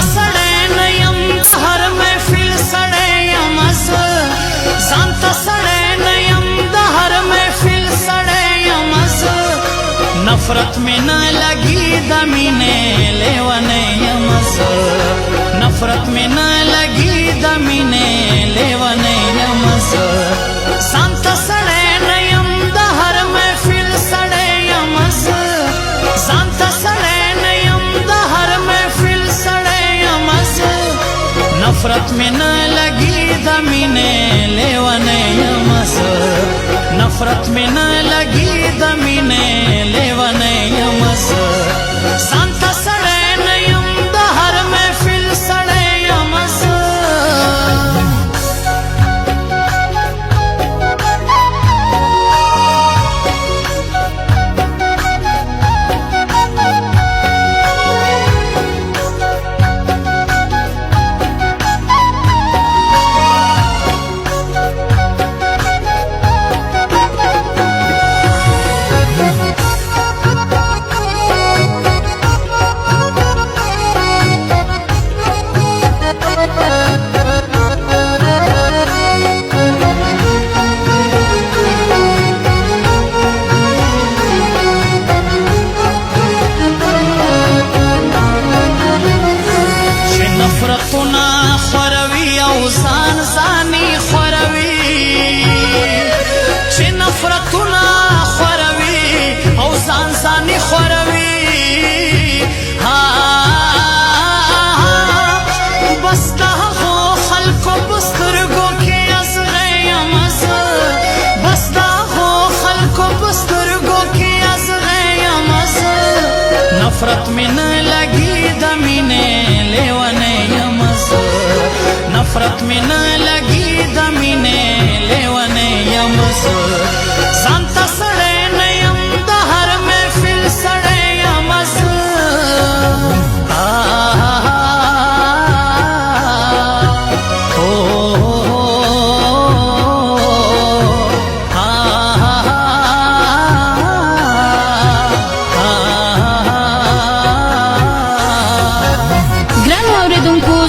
सड़े नयम हर महफिल सड़े यमस संत सड़े नयम हर महफिल सड़े यमस नफरत में न लगी दमीने लेवने यमस नफरत में न लगी दमीने लेवने यमस संत सड़े नयम हर महफिल सड़े यमस संत सड़े नयम हर महफिल सड़े यमस नफरत में न लगी दमीने लेवने यमस नफरत में न लगी दमीने लेवने यमस संत सड़े नयम हर महफिल सड़े यमस नफरतुना खरवी او ځان ځاني خروي چې نفرتونه خروي او ځان ځاني خروي بس دغو خلکو په سترګو کې ازغی یمس بس دغو خلکو په سترګو کې ازغی یمس نفرت مې نه لګي د مینې لیونی नफरत में न लगी दमीने लेवने यमस संत सड़े नयम हर महफिल सड़े यमस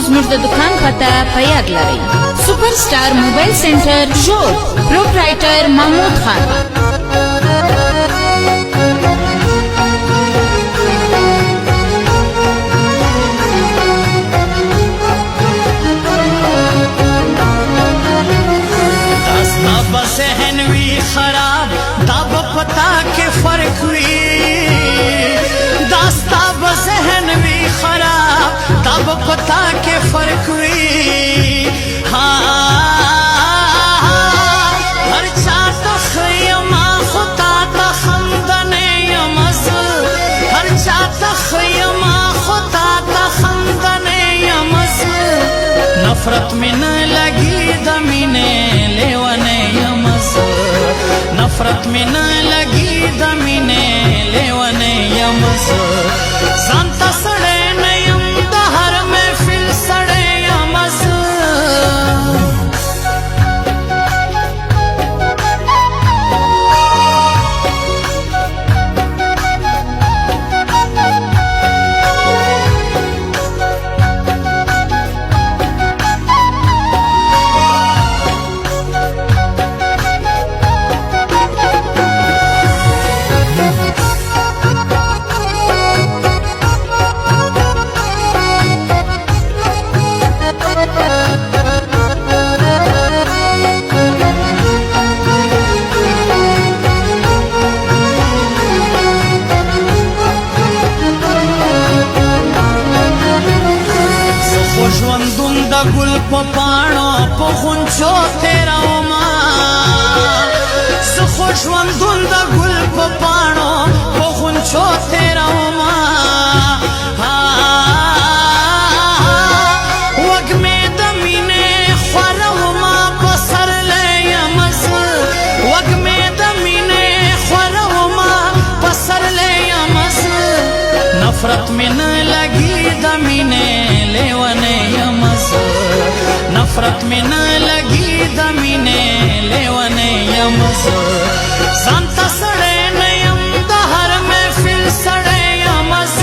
زموږ د دکان پته په یاد لرئ سپر سٹار موبایل سنټر جوړ پروپرایټر محمود خان داستا بذهن وی خراب دا به پتا کې فرق وی داستا بذهن وی خراب دا به پتا کې فرق وی هر چا ته خیما خدا ته خندنې یمس هر چا ته خیما خدا ته خندنې یمس نفرت مې نه لګي د مینې لیونی یمس نفرت مې نه لګي د مینې لیونی یمس ځان ته سړی نه یم د هر محفل سړی یمس گل پا پانو پا خونچو تیرا وما خوشوندون دا گل پا پانو پا خونچو تیرا وما وگمی دا مینے خورا وما پا سر لیمز وگمی دا مینے خورا وما پا سر لیمز نفرت میں نہ لگی دا مینے لیونے یمز نفرت میں نہ لگی دمینے لیونے یمز سانتا سڑے نیم دا ہر محفل سڑے یمز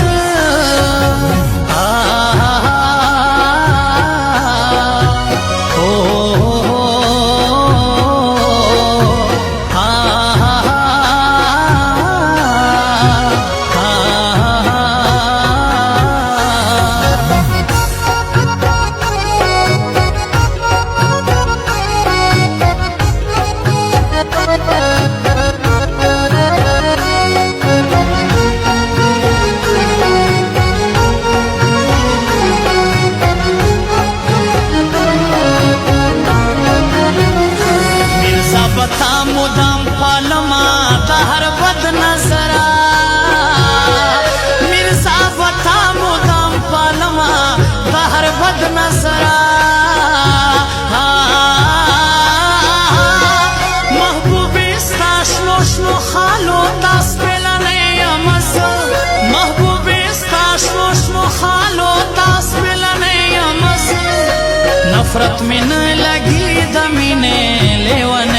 نفرت من لګي د مینې لیوان